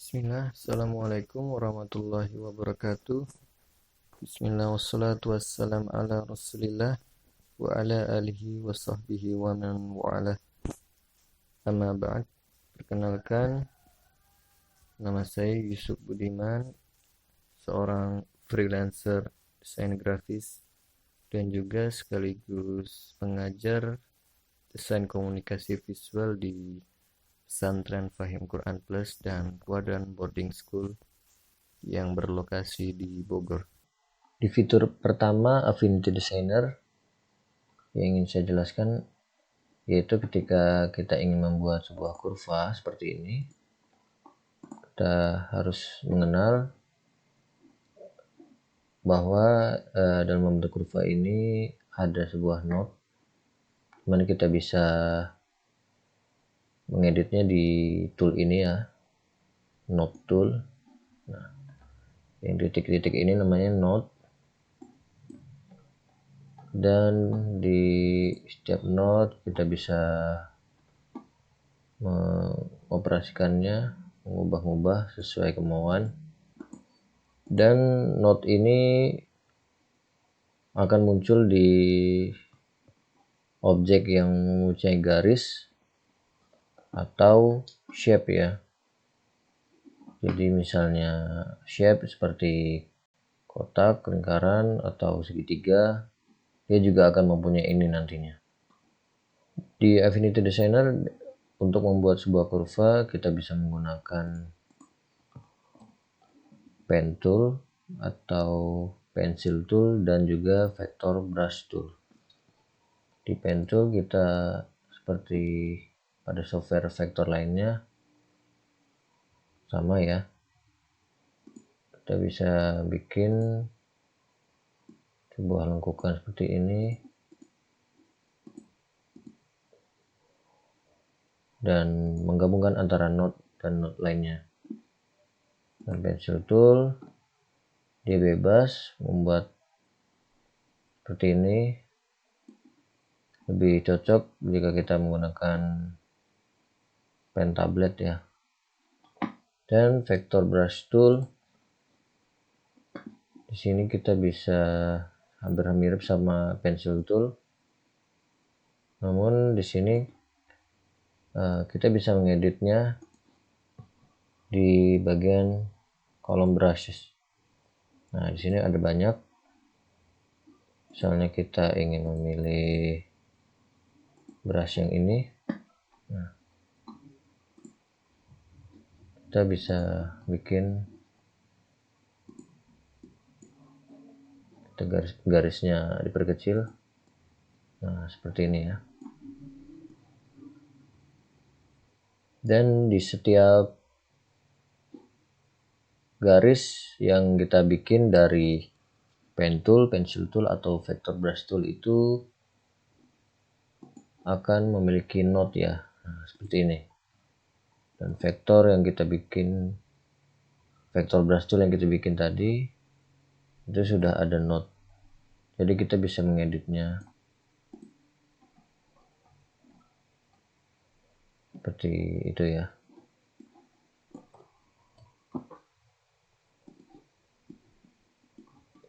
Bismillah, Assalamualaikum warahmatullahi wabarakatuh. Bismillah, wassalatu wassalam ala rasulillah wa ala alihi wa sahbihi wa man wa'ala. Amma ba'd. Perkenalkan, nama saya Yusuf Budiman, seorang freelancer desain grafis dan juga sekaligus pengajar desain komunikasi visual di Pesantren Fahim Quran Plus dan Kuadran Boarding School yang berlokasi di Bogor. Di fitur pertama Affinity Designer yang ingin saya jelaskan yaitu ketika kita ingin membuat sebuah kurva seperti ini, kita harus mengenal bahwa dalam membentuk kurva ini ada sebuah node dimana kita bisa mengeditnya di tool ini ya, node tool. Nah, yang titik-titik ini namanya node, dan di setiap node kita bisa mengoperasikannya, mengubah-ubah sesuai kemauan, dan node ini akan muncul di objek yang mempunyai garis atau shape ya. Jadi misalnya shape seperti kotak, lingkaran, atau segitiga, dia juga akan mempunyai ini nantinya. Di Affinity Designer untuk membuat sebuah kurva kita bisa menggunakan pen tool atau pencil tool dan juga vector brush tool. Di pen tool kita seperti pada software vektor lainnya sama ya, kita bisa bikin sebuah lengkukan seperti ini dan menggabungkan antara node dan node lainnya. Dan pencil tool dia bebas membuat seperti ini, lebih cocok jika kita menggunakan pen tablet ya. Dan vector brush tool di sini kita bisa hampir mirip sama pencil tool, namun di sini kita bisa mengeditnya di bagian kolom brushes. Nah, di sini ada banyak. Misalnya kita ingin memilih brush yang ini, nah, kita bisa bikin garisnya diperkecil. Nah, seperti ini ya. Dan di setiap garis yang kita bikin dari pen tool, pencil tool, atau vector brush tool itu akan memiliki node ya. Nah, seperti ini. Dan vektor yang kita bikin, vector brush tool yang kita bikin tadi itu sudah ada node. Jadi kita bisa mengeditnya seperti itu ya.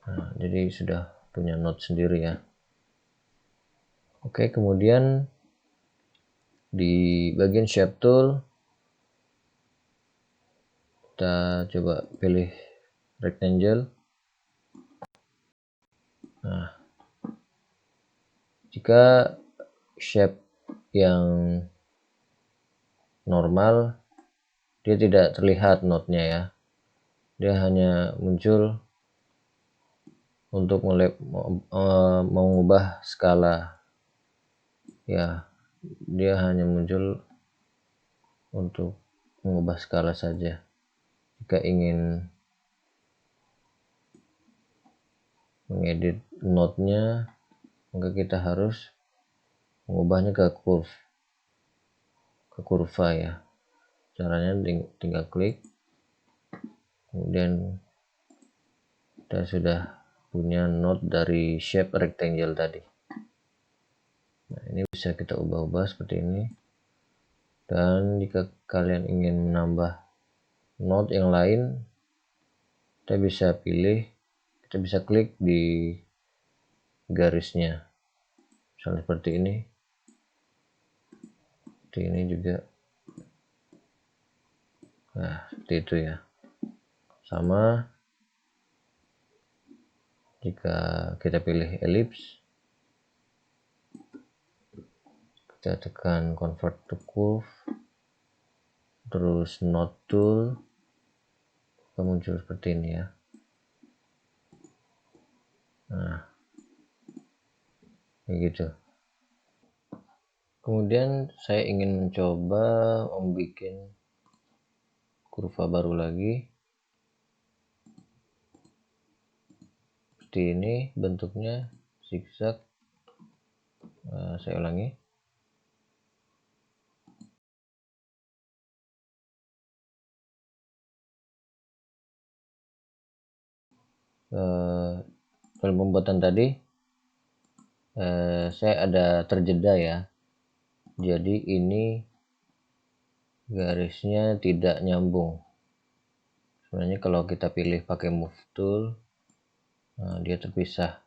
Nah, jadi sudah punya node sendiri ya. Oke, kemudian di bagian shape tool kita coba pilih rectangle. Nah, jika shape yang normal dia tidak terlihat node-nya ya, dia hanya muncul untuk mengubah skala ya, dia hanya muncul untuk mengubah skala saja. Jika ingin mengedit node-nya, maka kita harus mengubahnya ke kurva ya. Caranya tinggal klik, kemudian kita sudah punya node dari shape rectangle tadi. Nah, ini bisa kita ubah-ubah seperti ini. Dan jika kalian ingin menambah node yang lain, kita bisa pilih, kita bisa klik di garisnya, misalnya seperti ini juga. Nah, seperti itu ya. Sama jika kita pilih ellipse, kita tekan convert to curve, terus node tool, akan muncul seperti ini ya. Nah, begitu. Kemudian saya ingin mencoba membuat kurva baru lagi. Seperti ini bentuknya, zigzag. Saya ulangi. Dalam pembuatan tadi saya ada terjeda ya, jadi ini garisnya tidak nyambung. Sebenarnya kalau kita pilih pakai move tool, dia terpisah.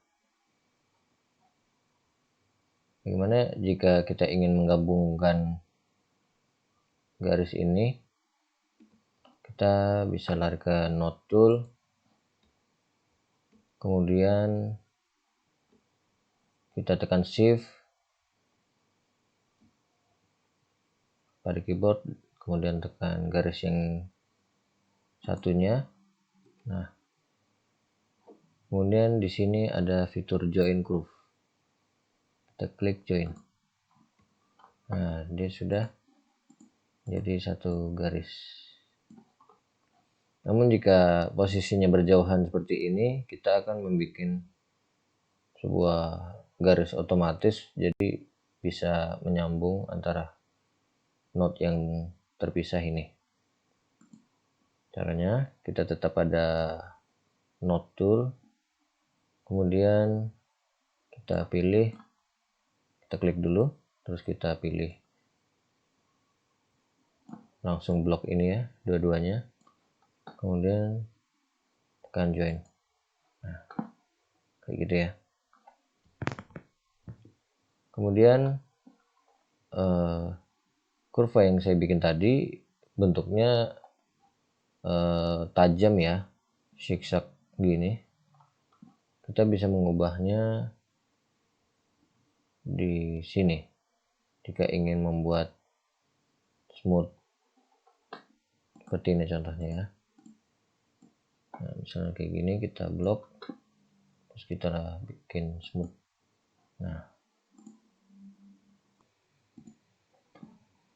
Bagaimana jika kita ingin menggabungkan garis ini? Kita bisa lari ke node tool, kemudian kita tekan shift pada keyboard, kemudian tekan garis yang satunya. Nah, kemudian di sini ada fitur join curve, kita klik join. Nah, dia sudah jadi satu garis. Namun jika posisinya berjauhan seperti ini, kita akan membuat sebuah garis otomatis, jadi bisa menyambung antara node yang terpisah ini. Caranya kita tetap ada node tool, kemudian kita pilih, kita klik dulu, terus kita pilih langsung blok ini ya, dua-duanya, kemudian tekan join. Nah, kayak gitu ya. Kemudian kurva yang saya bikin tadi bentuknya tajam ya, zigzag gini. Kita bisa mengubahnya di sini jika ingin membuat smooth seperti ini contohnya ya. Nah, misalnya kayak gini, kita blok, terus kita bikin smooth. Nah,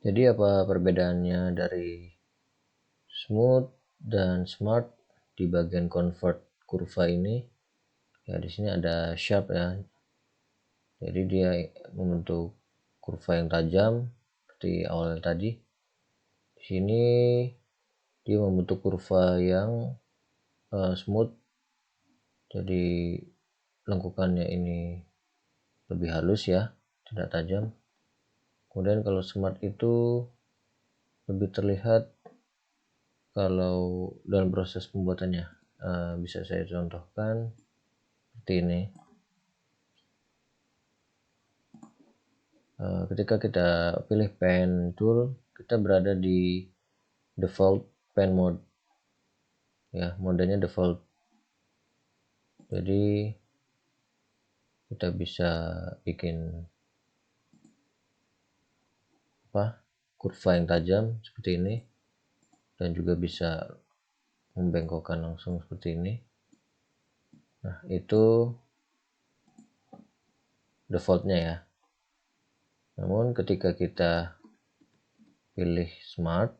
jadi apa perbedaannya dari smooth dan smart di bagian convert kurva ini? Ya, di sini ada sharp ya. Jadi dia membentuk kurva yang tajam seperti awal tadi. Di sini dia membentuk kurva yang smooth. Jadi lengkukannya ini lebih halus ya, tidak tajam. Kemudian kalau smart itu lebih terlihat kalau dalam proses pembuatannya. Bisa saya contohkan seperti ini. Ketika kita pilih pen tool, kita berada di default pen mode ya, modenya default. Jadi kita bisa bikin kurva yang tajam seperti ini, dan juga bisa membengkokkan langsung seperti ini. Nah, itu defaultnya ya. Namun ketika kita pilih smart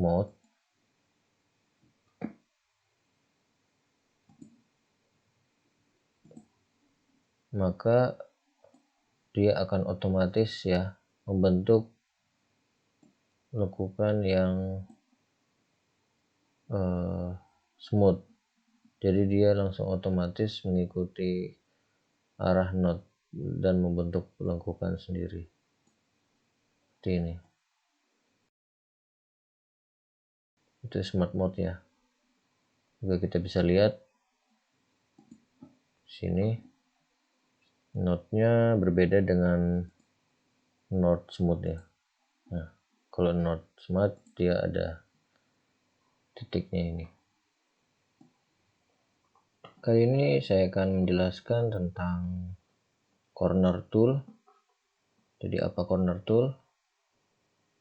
mode, maka dia akan otomatis ya membentuk lekukan yang smooth. Jadi dia langsung otomatis mengikuti arah node dan membentuk lengkukan sendiri seperti ini. itu smart mode ya. Juga kita bisa lihat sini node-nya berbeda dengan node smooth ya. Nah, kalau node smart dia ada titiknya ini. Kali ini saya akan menjelaskan tentang corner tool. Jadi apa corner tool?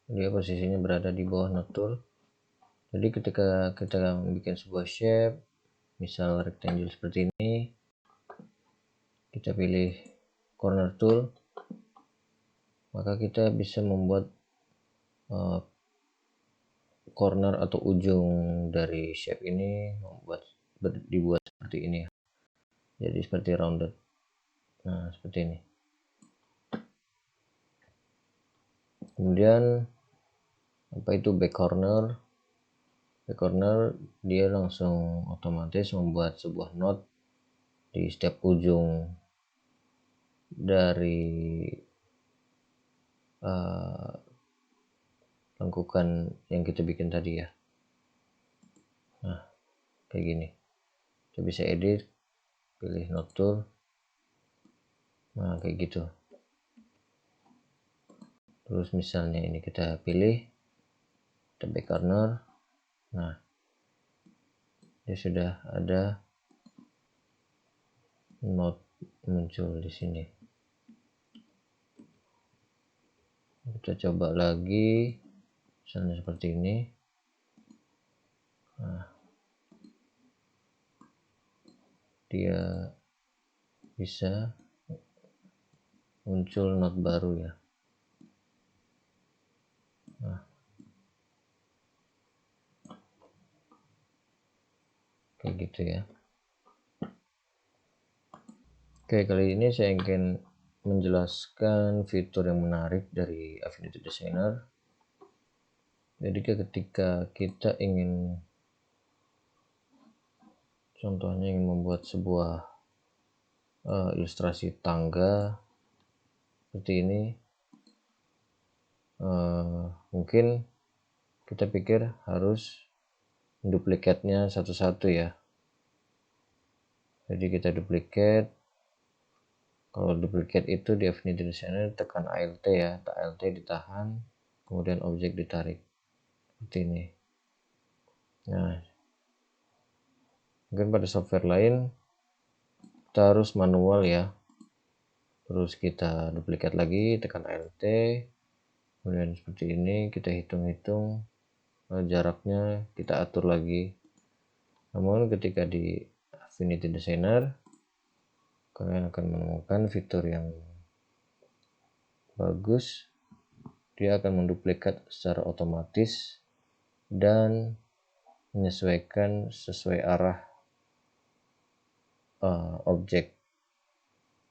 Dia posisinya berada di bawah node tool. Jadi ketika kita membuat sebuah shape, misal rectangle seperti ini, kita pilih corner tool, maka kita bisa membuat corner atau ujung dari shape ini dibuat seperti ini ya. Jadi seperti rounded. Nah, seperti ini. Kemudian apa itu back corner? Back corner dia langsung otomatis membuat sebuah node di setiap ujung dari lengkukan yang kita bikin tadi ya. Nah, kayak gini. Kita bisa edit, pilih node tool. Nah, kayak gitu. Terus misalnya ini kita pilih, kita back corner. Nah, dia sudah ada node muncul di sini. Kita coba lagi, misalnya seperti ini. Nah, dia bisa muncul node baru ya. Nah, kayak gitu ya. Oke, kali ini saya ingin menjelaskan fitur yang menarik dari Affinity Designer. Jadi ketika kita ingin, contohnya ingin membuat sebuah ilustrasi tangga seperti ini, mungkin kita pikir harus menduplikatnya satu-satu ya. Jadi kita duplikat. Kalau duplikat itu di Affinity Designer tekan Alt ya, Alt ditahan, kemudian objek ditarik seperti ini. Nah, mungkin pada software lain kita harus manual ya. Terus kita duplikat lagi, tekan Alt, kemudian seperti ini kita hitung-hitung jaraknya, kita atur lagi. Namun ketika di Affinity Designer kalian akan menemukan fitur yang bagus. Dia akan menduplikat secara otomatis dan menyesuaikan sesuai arah objek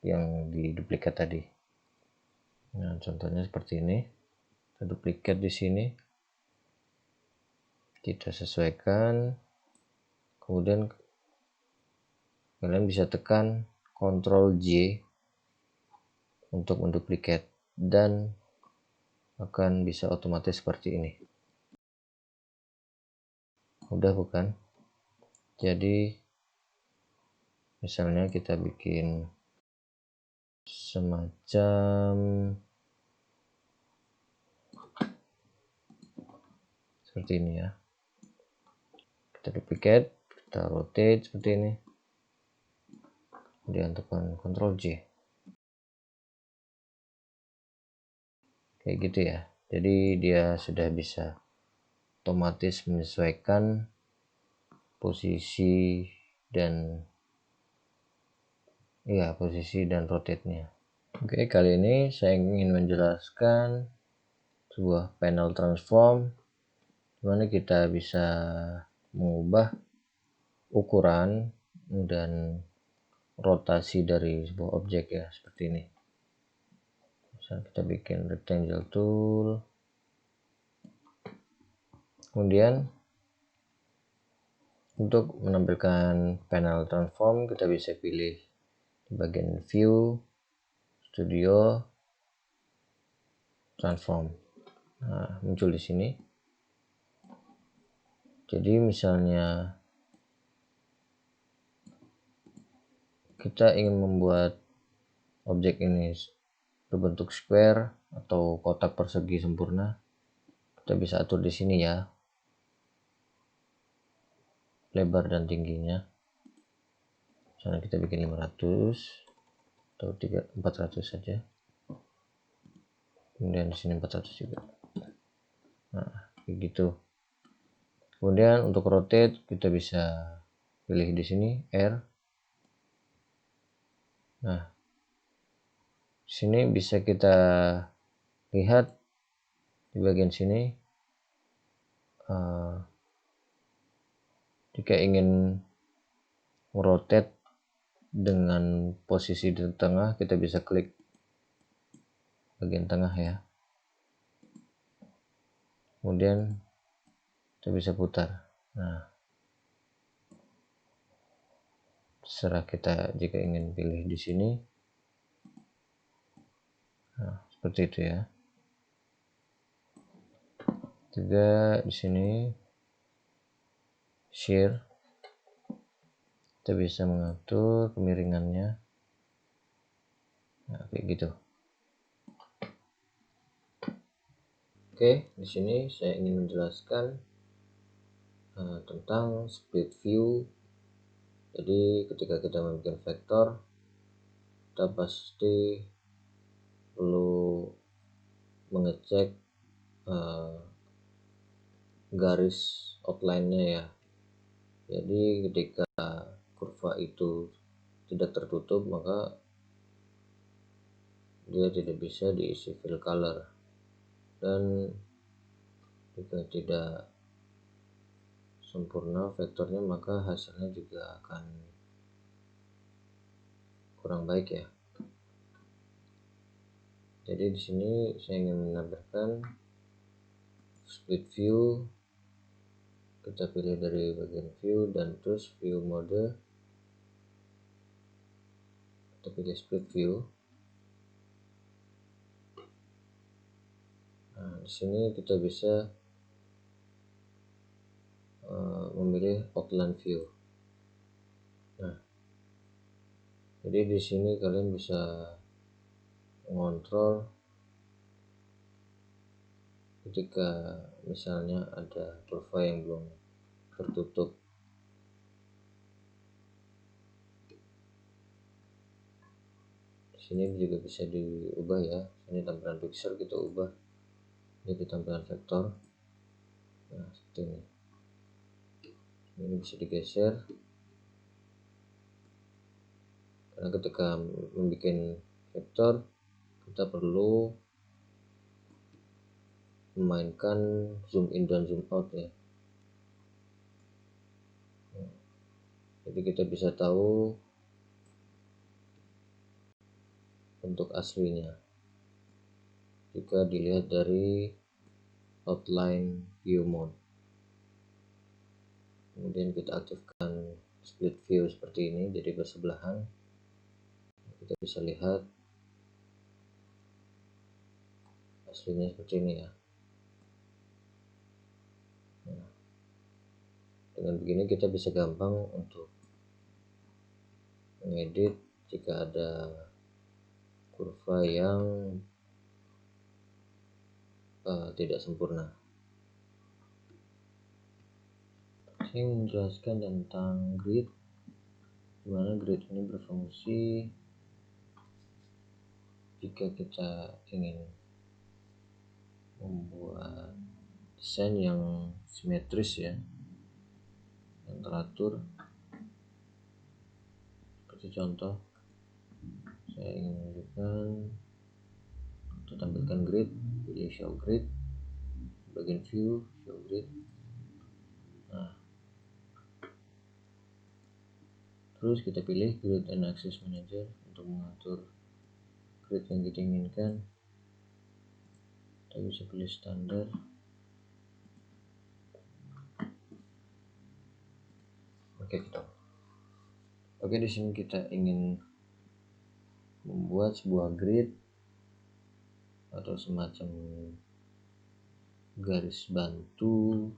yang diduplikat tadi. Nah, contohnya seperti ini. Kita duplikat di sini. Kita sesuaikan. Kemudian kalian bisa tekan Ctrl J untuk menduplikat dan akan bisa otomatis seperti ini. Mudah bukan? Jadi misalnya kita bikin semacam seperti ini ya. Kita duplikat, kita rotate seperti ini. Kemudian tekan Ctrl J. Kayak gitu ya. Jadi dia sudah bisa otomatis menyesuaikan posisi dan rotate-nya. Oke, kali ini saya ingin menjelaskan sebuah panel transform dimana kita bisa mengubah ukuran dan rotasi dari sebuah objek ya, seperti ini. Misal kita bikin rectangle tool, kemudian untuk menampilkan panel transform kita bisa pilih di bagian view, studio, transform. Nah, muncul di sini. Jadi misalnya kita ingin membuat objek ini berbentuk square atau kotak persegi sempurna, kita bisa atur di sini ya, lebar dan tingginya. Misalnya kita bikin 500 atau 400 saja. Kemudian di sini 400 juga. Nah, kayak gitu. Kemudian untuk rotate kita bisa pilih di sini R. Nah, di sini bisa kita lihat di bagian sini, jika ingin merotate dengan posisi di tengah, kita bisa klik bagian tengah ya. Kemudian kita bisa putar. Nah, terserah kita jika ingin pilih di sini. Nah, seperti itu ya. Juga di sini share, kita bisa mengatur kemiringannya. Nah, kayak gitu. Oke, di sini saya ingin menjelaskan tentang split view. Jadi ketika kita membuat vektor, kita pasti perlu mengecek garis outline-nya ya. Jadi ketika kurva itu tidak tertutup, maka dia tidak bisa diisi fill color, dan jika tidak sempurna vektornya, maka hasilnya juga akan kurang baik ya. Jadi di sini saya ingin menambahkan split view. Kita pilih dari bagian view dan terus view mode, kita pilih split view. Nah, di sini kita bisa memilih outline view. Nah, jadi di sini kalian bisa mengontrol ketika misalnya ada kurva yang belum tertutup. Di sini juga bisa diubah ya. Ini tampilan pixel kita ubah jadi tampilan vektor. Nah, seperti ini. Ini bisa digeser. Karena ketika membuat vektor, kita perlu memainkan zoom in dan zoom out ya. Jadi kita bisa tahu bentuk aslinya jika dilihat dari outline view mode. Kemudian kita aktifkan split view seperti ini, jadi bersebelahan. Kita bisa lihat aslinya seperti ini ya. Nah, dengan begini kita bisa gampang untuk mengedit jika ada kurva yang tidak sempurna. Saya ingin menjelaskan tentang grid, dimana grid ini berfungsi jika kita ingin membuat desain yang simetris ya, yang teratur. Seperti contoh, saya ingin menunjukkan untuk tampilkan grid, pilih show grid, bagian view, show grid. Nah, terus kita pilih grid and access manager untuk mengatur grid yang kita inginkan. Kita bisa pilih standar. Oke, di sini kita ingin membuat sebuah grid atau semacam garis bantu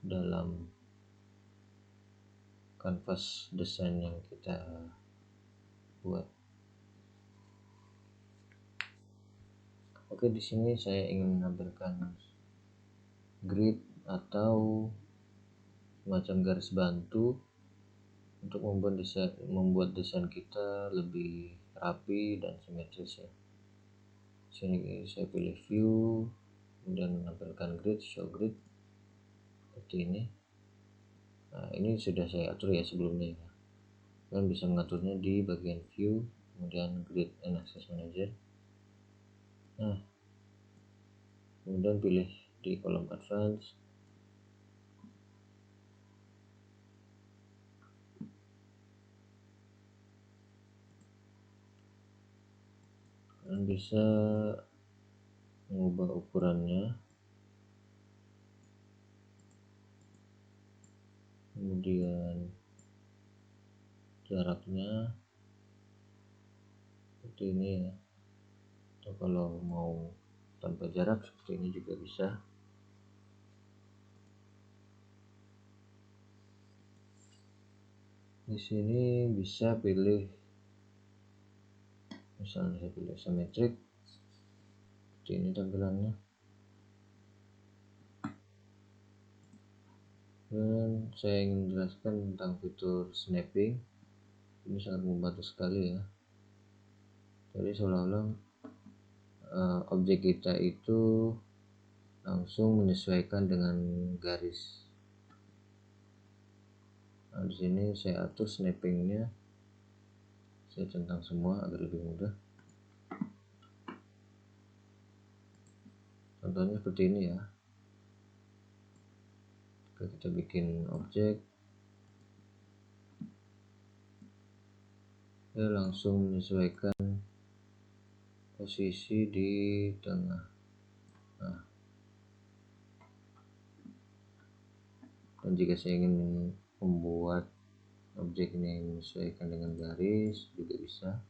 dalam kanvas desain yang kita buat. Oke, di sini saya ingin menampilkan grid atau semacam garis bantu untuk membuat desain kita lebih rapi dan simetris ya. Sini saya pilih view, kemudian menampilkan grid, show grid seperti ini. Nah, ini sudah saya atur ya sebelumnya ya. Kalian bisa mengaturnya di bagian view, kemudian grid and access manager. Nah, kemudian pilih di kolom advance. Kalian bisa mengubah ukurannya, kemudian jaraknya seperti ini ya, atau kalau mau tanpa jarak seperti ini juga bisa. Di sini bisa pilih, misalnya saya pilih symmetric, seperti ini tampilannya. Dan saya ingin menjelaskan tentang fitur snapping. Ini sangat membantu sekali ya. Jadi seolah-olah objek kita itu langsung menyesuaikan dengan garis. Nah, di sini saya atur snappingnya, saya centang semua agar lebih mudah. Contohnya seperti ini ya. Jika kita bikin objek, dia langsung menyesuaikan posisi di tengah. Nah, dan jika saya ingin membuat objek ini menyesuaikan dengan garis juga bisa.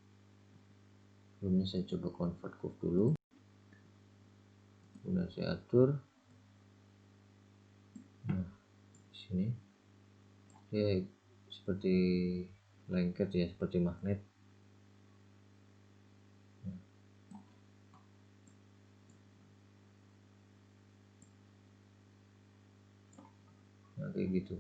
Sebelumnya saya coba convert curve dulu, kemudian saya atur. Nah, di sini ya seperti lengket ya, seperti magnet. Nah, kayak gitu.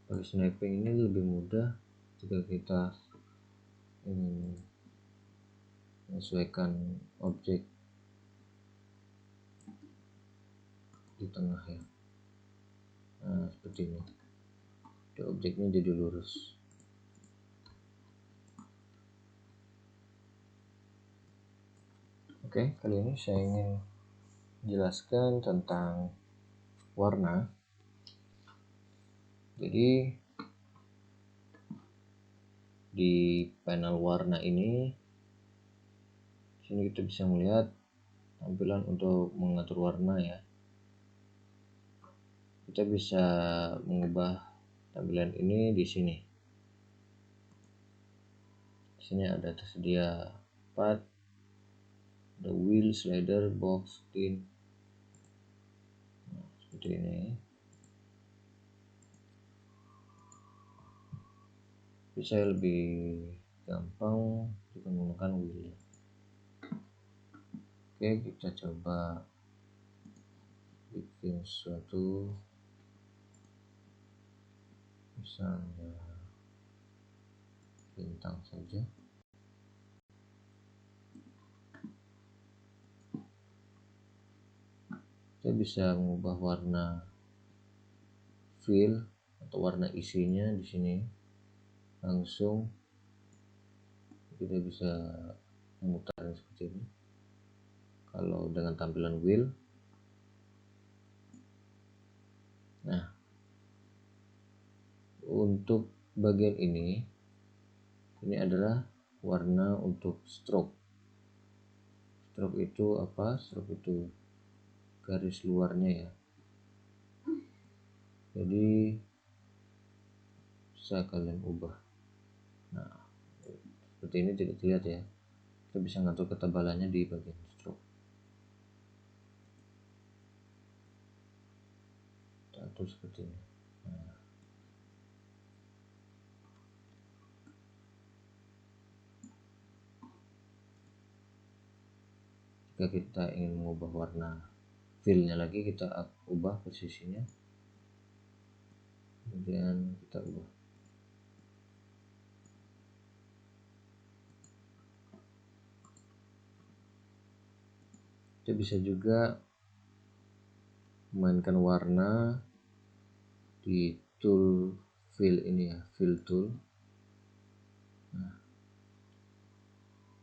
Pakai snapping ini lebih mudah jika kita ingin menyesuaikan objek di tengah ya. Nah, seperti ini. Objeknya jadi lurus. Oke, kali ini saya ingin menjelaskan tentang warna. Jadi di panel warna ini, sini kita bisa melihat tampilan untuk mengatur warna ya. Kita bisa mengubah tampilan ini di sini. Di sini ada tersedia path, ada wheel, slider, box, tint. Nah, seperti ini. Bisa lebih gampang jika menggunakan wheel. Oke, kita coba bikin sesuatu, misalnya bintang saja. Kita bisa mengubah warna fill atau warna isinya di sini langsung. Kita bisa memutar seperti ini. Kalau dengan tampilan wheel, nah untuk bagian ini adalah warna untuk stroke. Stroke itu apa? Stroke itu garis luarnya ya. Jadi bisa kalian ubah. Nah, seperti ini tidak terlihat ya. Kita bisa ngatur ketebalannya di bagian stroke. Kita atur seperti ini. Nah, jika kita ingin mengubah warna fillnya lagi, kita ubah posisinya, kemudian kita ubah. Kita bisa juga memainkan warna di tool fill ini ya, fill tool. Nah,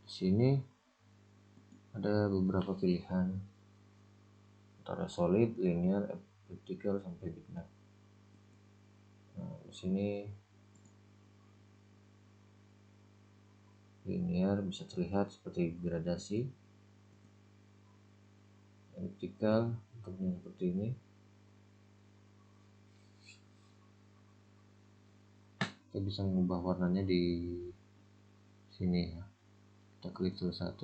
di sini ada beberapa pilihan antara solid, linear, elliptical sampai bitmap. Nah, di sini linear bisa terlihat seperti gradasi, elliptical bentuknya seperti ini. Kita bisa mengubah warnanya di sini ya. Kita klik tool 1,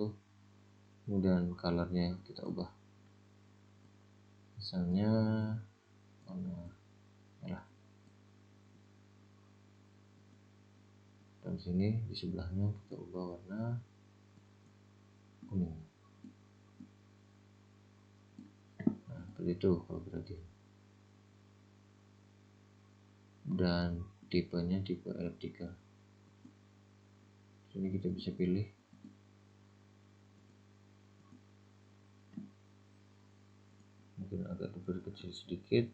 kemudian colornya kita ubah, misalnya warna merah, dan sini di sebelahnya kita ubah warna kuning. Nah, seperti itu kalau gradient. Dan tipenya tipe elliptical. Sini kita bisa pilih mungkin agak diperkecil sedikit.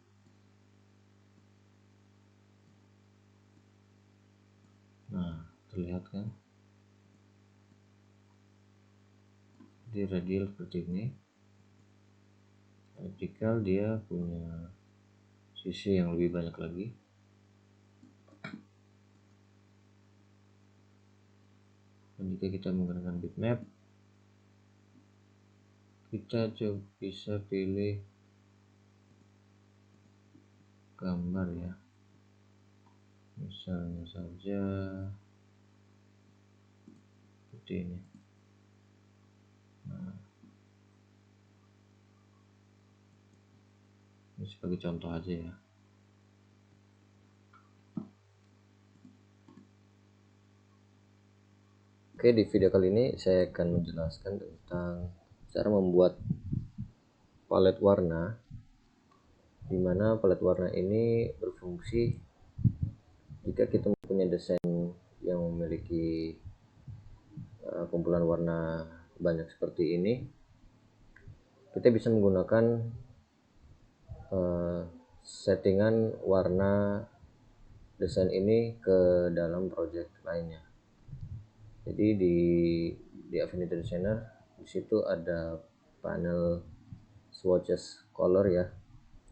Nah, terlihat kan di radial seperti ini. Elliptical dia punya sisi yang lebih banyak lagi. Dan jika kita menggunakan bitmap, kita coba bisa pilih gambar ya, misalnya saja seperti ini. Nah, ini sebagai contoh aja ya. Oke, di video kali ini saya akan menjelaskan tentang cara membuat palet warna, di mana palet warna ini berfungsi jika kita mempunyai desain yang memiliki kumpulan warna banyak seperti ini. Kita bisa menggunakan settingan warna desain ini ke dalam project lainnya. Jadi di Affinity Designer di situ ada panel swatches color ya.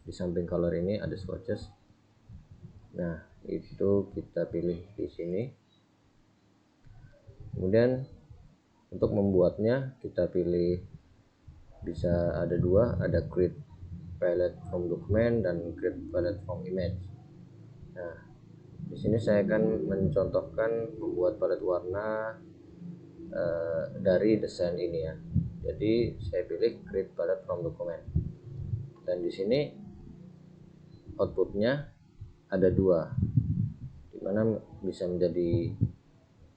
Di samping color ini ada swatches. Nah, itu kita pilih di sini. Kemudian untuk membuatnya kita pilih, bisa ada dua, ada create palette from document dan create palette from image. Nah, di sini saya akan mencontohkan membuat palet warna dari desain ini ya. Jadi saya pilih create palette from document, dan di sini outputnya ada dua, dimana bisa menjadi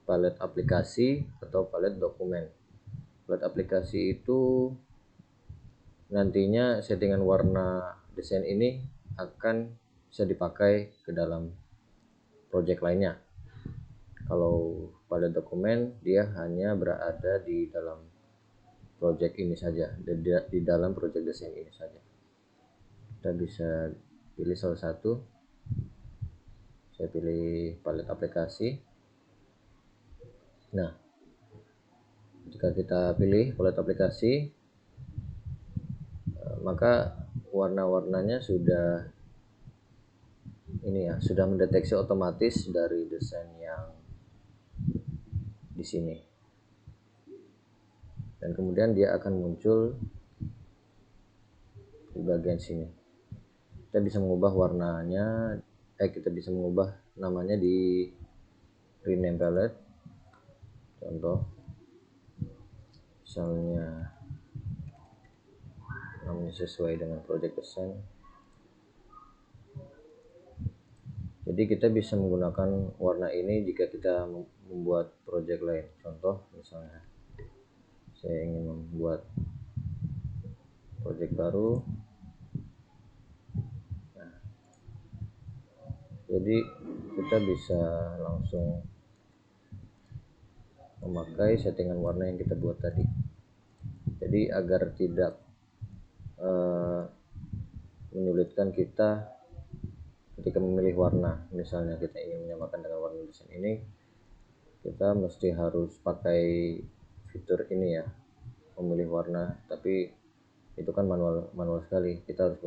palet aplikasi atau palet dokumen. Palet aplikasi itu nantinya settingan warna desain ini akan bisa dipakai ke dalam project lainnya. Kalau pada dokumen dia hanya berada di dalam project ini saja, di dalam project desain ini saja. Kita bisa pilih salah satu. Saya pilih palet aplikasi. Nah, jika kita pilih palet aplikasi, maka warna-warnanya sudah ini ya, sudah mendeteksi otomatis dari desain yang di sini, dan kemudian dia akan muncul di bagian sini. Kita bisa mengubah warnanya, kita bisa mengubah namanya di rename palette. Kita Contoh misalnya namanya sesuai dengan project design. Jadi kita bisa menggunakan warna ini jika kita membuat project lain. Contoh misalnya saya ingin membuat project baru. Nah, jadi kita bisa langsung memakai settingan warna yang kita buat tadi. Jadi agar tidak menyulitkan kita ketika memilih warna, misalnya kita ingin menyamakan dengan warna desain ini, kita mesti harus pakai fitur ini ya, memilih warna, tapi itu kan manual sekali, kita harus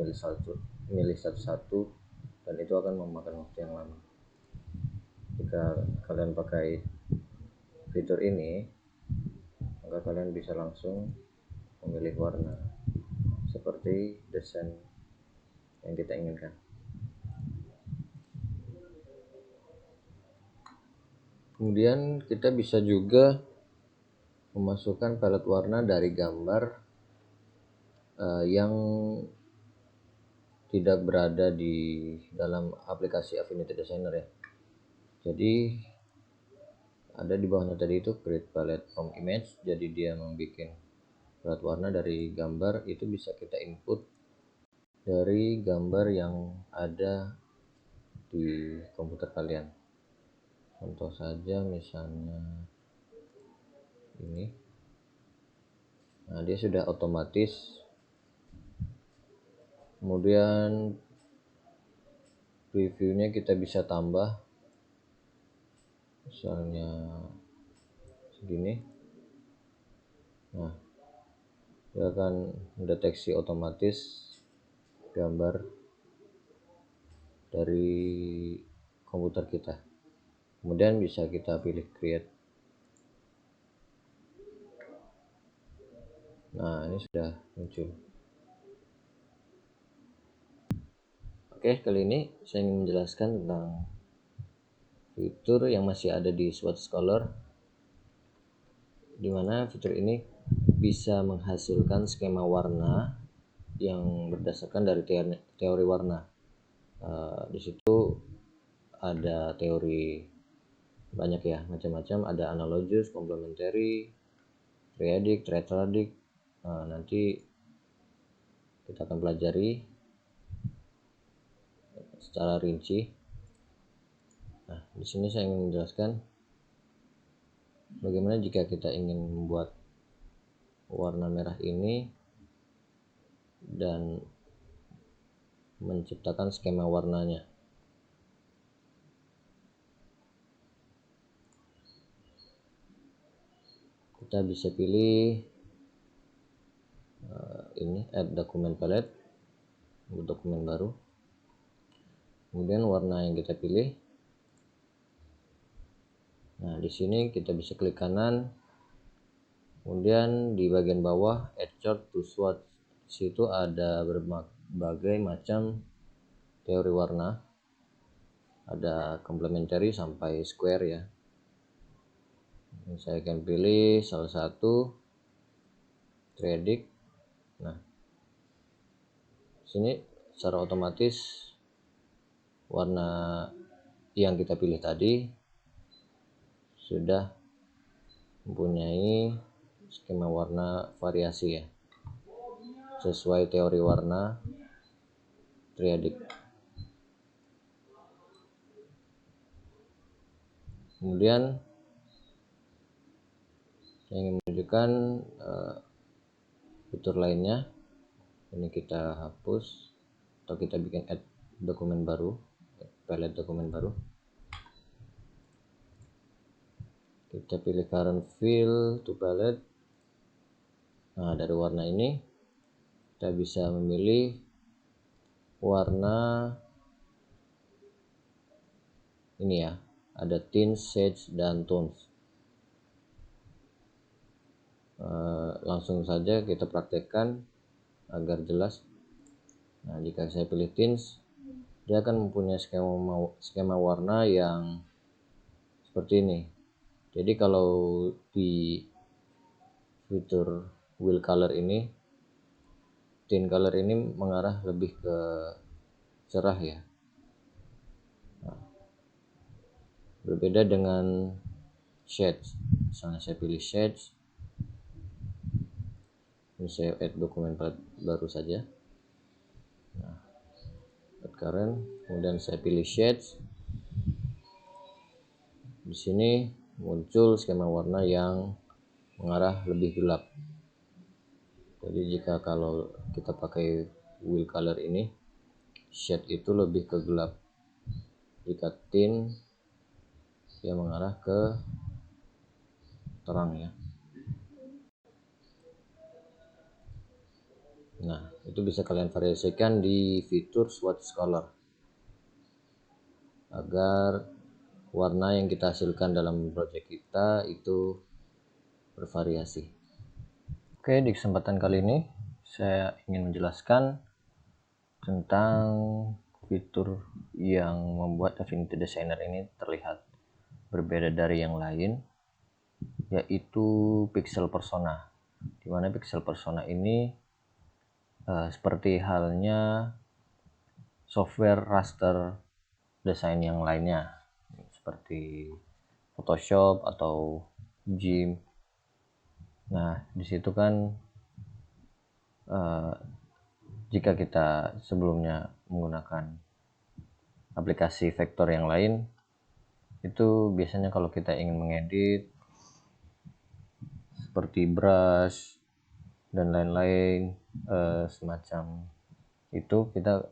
milih satu-satu dan itu akan memakan waktu yang lama. Jika kalian pakai fitur ini, maka kalian bisa langsung memilih warna seperti desain yang kita inginkan. Kemudian kita bisa juga memasukkan palet warna dari gambar yang tidak berada di dalam aplikasi Affinity Designer ya. Jadi ada di bawahnya tadi itu create palette from image, jadi dia membuat palet warna dari gambar, itu bisa kita input dari gambar yang ada di komputer kalian. Contoh saja misalnya ini. Nah, dia sudah otomatis. Kemudian previewnya kita bisa tambah misalnya segini. Nah, dia akan mendeteksi otomatis gambar dari komputer kita. Kemudian bisa kita pilih create. Nah, ini sudah muncul. Oke, kali ini saya ingin menjelaskan tentang fitur yang masih ada di Swatch Color, di mana fitur ini bisa menghasilkan skema warna yang berdasarkan dari teori warna. Di situ ada teori banyak ya, macam-macam, ada analogous, complementary, triadic, tetradic. Nanti kita akan pelajari secara rinci. Nah, di sini saya ingin menjelaskan bagaimana jika kita ingin membuat warna merah ini dan menciptakan skema warnanya. Kita bisa pilih ini add document palette untuk dokumen baru. Kemudian warna yang kita pilih. Nah, di sini kita bisa klik kanan. Kemudian di bagian bawah add chart to swatch. Di situ ada berbagai macam teori warna. Ada complementary sampai square ya. Saya akan pilih salah satu triadic. Nah, sini secara otomatis warna yang kita pilih tadi sudah mempunyai skema warna variasi ya, sesuai teori warna triadic. Kemudian saya ingin menunjukkan fitur lainnya. Ini kita hapus atau kita bikin add dokumen baru, palette dokumen baru. Kita pilih current fill to palette. Nah, dari warna ini kita bisa memilih warna ini ya, ada tints, shades, dan tones. Langsung saja kita praktekkan agar jelas. Nah, jika saya pilih tints, dia akan mempunyai skema warna yang seperti ini. Jadi kalau di fitur wheel color ini, tint color ini mengarah lebih ke cerah ya. Berbeda dengan shades. Misalnya saya pilih shades, ini saya add dokumen baru saja. Nah, add current, kemudian saya pilih shades. Di sini muncul skema warna yang mengarah lebih gelap. Jadi jika kalau kita pakai wheel color ini, shade itu lebih ke gelap. Jika tint dia mengarah ke terang ya. Nah, itu bisa kalian variasikan di fitur swatch color agar warna yang kita hasilkan dalam project kita itu bervariasi. Oke, di kesempatan kali ini saya ingin menjelaskan tentang fitur yang membuat Affinity Designer ini terlihat berbeda dari yang lain, yaitu pixel persona. Dimana pixel persona ini seperti halnya software raster desain yang lainnya, seperti Photoshop atau GIMP. Nah, di situ kan jika kita sebelumnya menggunakan aplikasi vektor yang lain, itu biasanya kalau kita ingin mengedit seperti brush dan lain-lain semacam itu, kita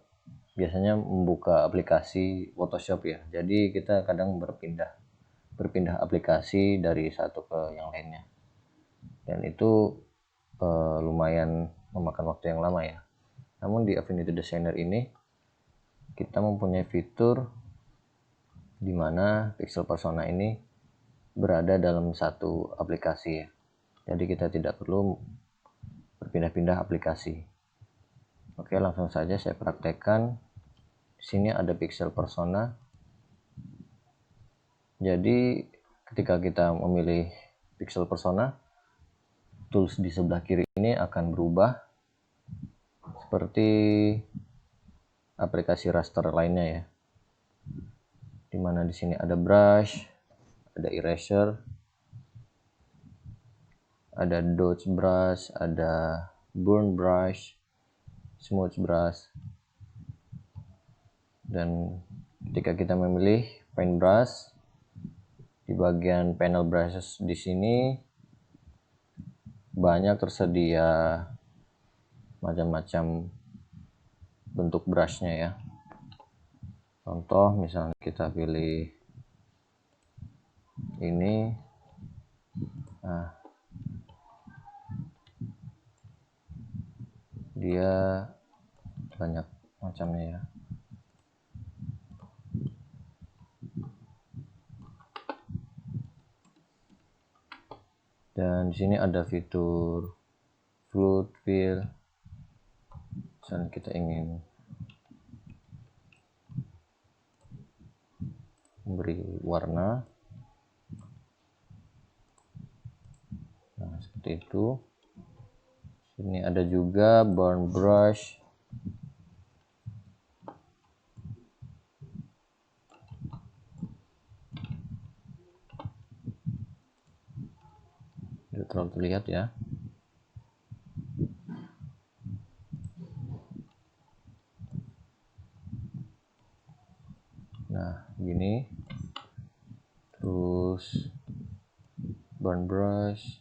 biasanya membuka aplikasi Photoshop ya. Jadi kita kadang berpindah aplikasi dari satu ke yang lainnya, dan itu lumayan memakan waktu yang lama ya. Namun di Affinity Designer ini kita mempunyai fitur di mana pixel persona ini berada dalam satu aplikasi ya. Jadi kita tidak perlu berpindah-pindah aplikasi. Oke, langsung saja saya praktekkan. Di sini ada pixel persona. Jadi ketika kita memilih pixel persona, tools di sebelah kiri ini akan berubah seperti aplikasi raster lainnya ya. Dimana di sini ada brush, ada eraser, ada dodge brush, ada burn brush, smooth brush. Dan ketika kita memilih paintbrush, di bagian panel brushes di sini banyak tersedia macam-macam bentuk brushnya ya. Contoh misalnya kita pilih ini, nah dia banyak macamnya ya. Dan di sini ada fitur fluid fill. Misalnya kita ingin memberi warna, nah seperti itu. Sini ada juga burn brush. Tidak terlalu terlihat ya. Nah gini, terus burn brush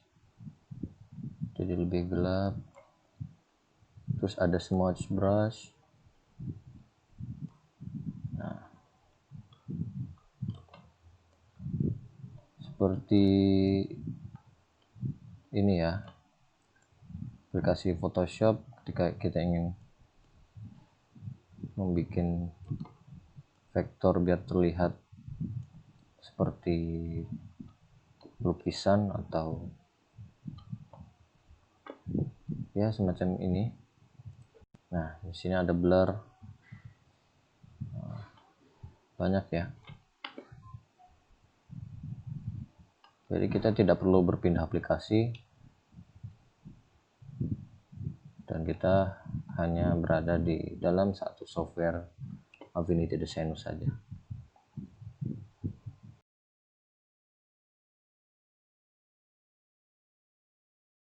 jadi lebih gelap, terus ada smudge brush. Nah seperti ini ya, aplikasi Photoshop ketika kita ingin membuat vektor biar terlihat seperti lukisan atau ya semacam ini. Nah di sini ada blur, banyak ya. Jadi kita tidak perlu berpindah aplikasi dan kita hanya berada di dalam satu software Affinity Designer saja.